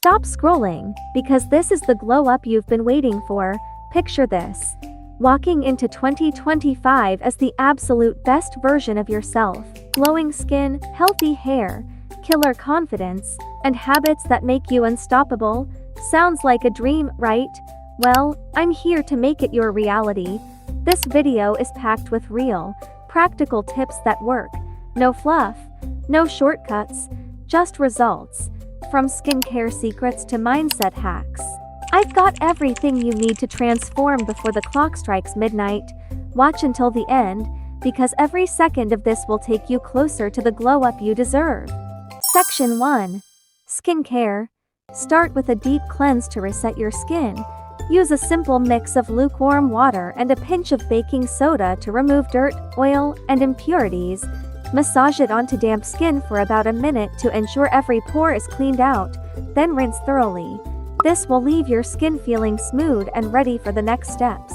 Stop scrolling, because this is the glow up you've been waiting for. Picture this: walking into 2025 as the absolute best version of yourself. Glowing skin, healthy hair, killer confidence, and habits that make you unstoppable. Sounds like a dream, right? Well, I'm here to make it your reality. This video is packed with real, practical tips that work. No fluff, no shortcuts, just results. From skincare secrets to mindset hacks, I've got everything you need to transform before the clock strikes midnight. Watch until the end, because every second of this will take you closer to the glow up you deserve. Section 1. Skincare. Start with a deep cleanse to reset your skin. Use a simple mix of lukewarm water and a pinch of baking soda to remove dirt, oil, and impurities. Massage it onto damp skin for about a minute to ensure every pore is cleaned out, then rinse thoroughly. This will leave your skin feeling smooth and ready for the next steps.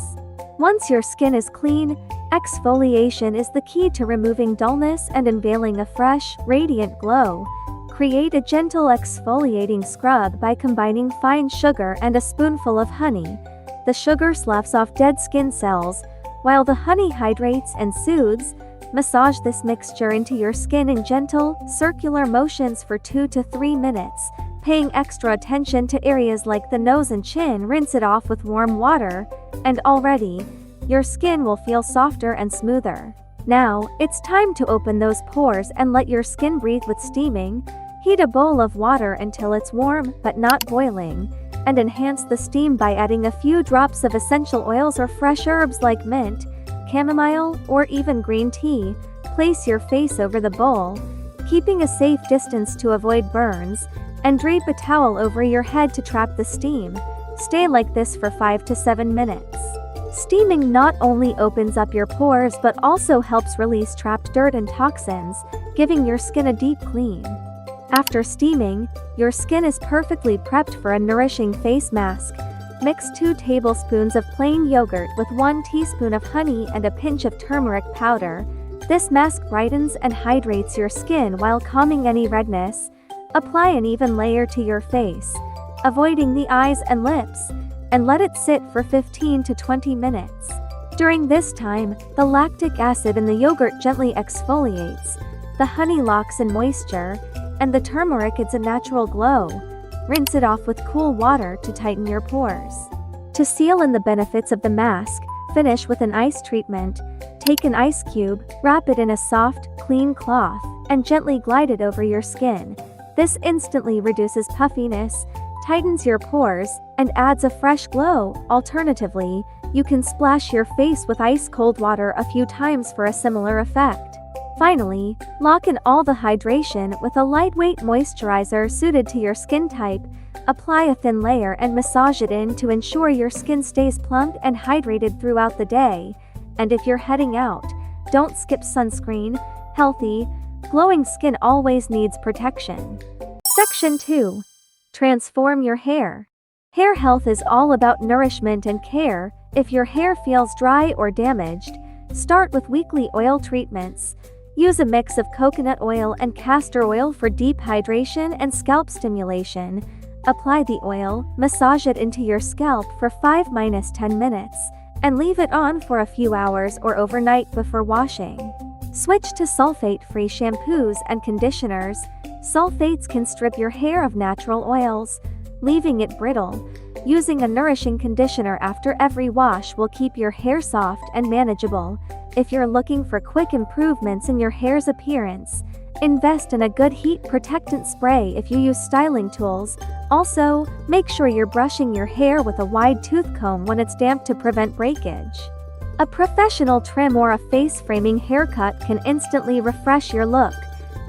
Once your skin is clean, exfoliation is the key to removing dullness and unveiling a fresh, radiant glow. Create a gentle exfoliating scrub by combining fine sugar and a spoonful of honey. The sugar sloughs off dead skin cells, while the honey hydrates and soothes. Massage this mixture into your skin in gentle, circular motions for 2 to 3 minutes, paying extra attention to areas like the nose and chin. Rinse it off with warm water, and already, your skin will feel softer and smoother. Now, it's time to open those pores and let your skin breathe with steaming. Heat a bowl of water until it's warm but not boiling, and enhance the steam by adding a few drops of essential oils or fresh herbs like mint, chamomile, or even green tea. Place your face over the bowl, keeping a safe distance to avoid burns, and drape a towel over your head to trap the steam. Stay like this for 5 to 7 minutes. Steaming not only opens up your pores but also helps release trapped dirt and toxins, giving your skin a deep clean. After steaming, your skin is perfectly prepped for a nourishing face mask. Mix 2 tablespoons of plain yogurt with 1 teaspoon of honey and a pinch of turmeric powder. This mask brightens and hydrates your skin while calming any redness. Apply an even layer to your face, avoiding the eyes and lips, and let it sit for 15 to 20 minutes. During this time, the lactic acid in the yogurt gently exfoliates, the honey locks in moisture, and the turmeric adds a natural glow. Rinse it off with cool water to tighten your pores. To seal in the benefits of the mask, finish with an ice treatment. Take an ice cube, wrap it in a soft, clean cloth, and gently glide it over your skin. This instantly reduces puffiness, tightens your pores, and adds a fresh glow. Alternatively, you can splash your face with ice-cold water a few times for a similar effect. Finally, lock in all the hydration with a lightweight moisturizer suited to your skin type. Apply a thin layer and massage it in to ensure your skin stays plump and hydrated throughout the day. And if you're heading out, don't skip sunscreen. Healthy, glowing skin always needs protection. Section 2. Transform your hair. Hair health is all about nourishment and care. If your hair feels dry or damaged, start with weekly oil treatments. Use a mix of coconut oil and castor oil for deep hydration and scalp stimulation. Apply the oil, massage it into your scalp for 5-10 minutes, and leave it on for a few hours or overnight before washing. Switch to sulfate-free shampoos and conditioners. Sulfates can strip your hair of natural oils, leaving it brittle. Using a nourishing conditioner after every wash will keep your hair soft and manageable. If you're looking for quick improvements in your hair's appearance, invest in a good heat protectant spray if you use styling tools. Also, make sure you're brushing your hair with a wide tooth comb when it's damp to prevent breakage. A professional trim or a face-framing haircut can instantly refresh your look,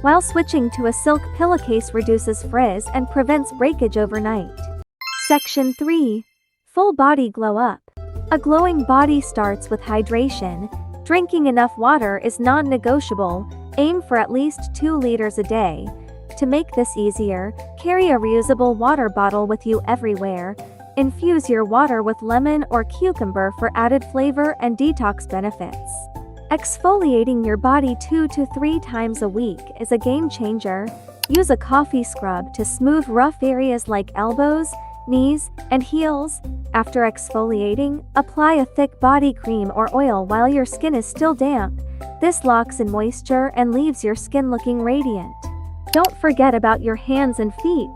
while switching to a silk pillowcase reduces frizz and prevents breakage overnight. Section 3. Full body glow up. A glowing body starts with hydration. Drinking enough water is non-negotiable. Aim for at least 2 liters a day. To make this easier, carry a reusable water bottle with you everywhere. Infuse your water with lemon or cucumber for added flavor and detox benefits. Exfoliating your body 2 to 3 times a week is a game changer. Use a coffee scrub to smooth rough areas like elbows, knees, and heels. After exfoliating, apply a thick body cream or oil while your skin is still damp. This locks in moisture and leaves your skin looking radiant. Don't forget about your hands and feet.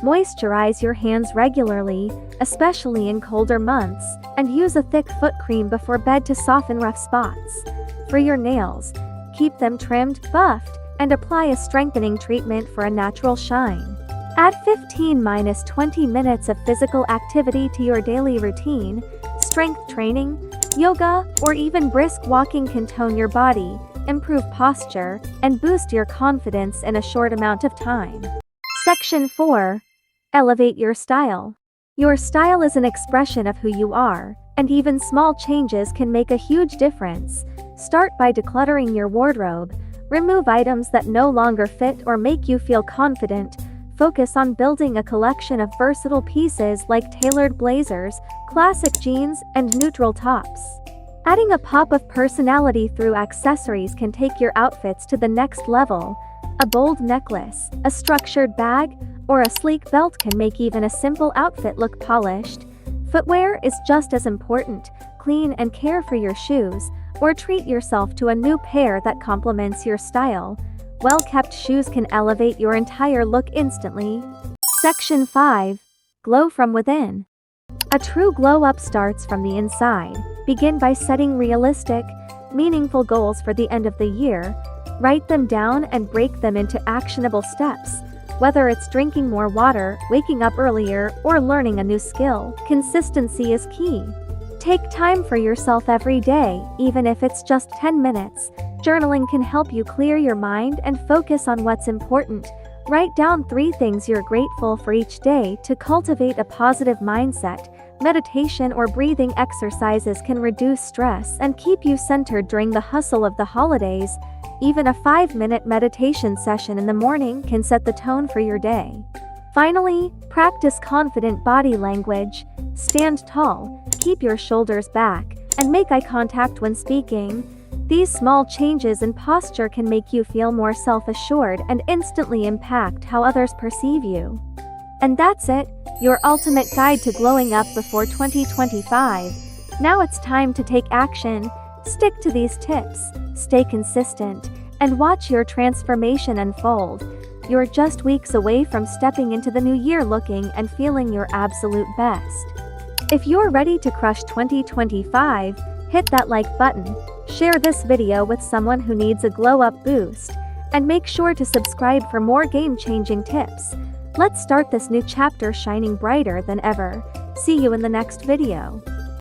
Moisturize your hands regularly, especially in colder months, and use a thick foot cream before bed to soften rough spots. For your nails, keep them trimmed, buffed, and apply a strengthening treatment for a natural shine. Add 15-20 minutes of physical activity to your daily routine. Strength training, yoga, or even brisk walking can tone your body, improve posture, and boost your confidence in a short amount of time. Section 4. Elevate your style. Your style is an expression of who you are, and even small changes can make a huge difference. Start by decluttering your wardrobe. Remove items that no longer fit or make you feel confident. Focus on building a collection of versatile pieces like tailored blazers, classic jeans, and neutral tops. Adding a pop of personality through accessories can take your outfits to the next level. A bold necklace, a structured bag, or a sleek belt can make even a simple outfit look polished. Footwear is just as important. Clean and care for your shoes, or treat yourself to a new pair that complements your style. Well-kept shoes can elevate your entire look instantly. Section 5. Glow from within. A true glow-up starts from the inside. Begin by setting realistic, meaningful goals for the end of the year. Write them down and break them into actionable steps. Whether it's drinking more water, waking up earlier, or learning a new skill, consistency is key. Take time for yourself every day, even if it's just 10 minutes. Journaling can help you clear your mind and focus on what's important. Write down 3 things you're grateful for each day to cultivate a positive mindset. Meditation or breathing exercises can reduce stress and keep you centered during the hustle of the holidays. Even a 5-minute meditation session in the morning can set the tone for your day. Finally, practice confident body language. Stand tall, keep your shoulders back, and make eye contact when speaking. These small changes in posture can make you feel more self-assured and instantly impact how others perceive you. And that's it, your ultimate guide to glowing up before 2025. Now it's time to take action. Stick to these tips, stay consistent, and watch your transformation unfold. You're just weeks away from stepping into the new year looking and feeling your absolute best. If you're ready to crush 2025, hit that like button, share this video with someone who needs a glow-up boost, and make sure to subscribe for more game-changing tips. Let's start this new chapter shining brighter than ever. See you in the next video.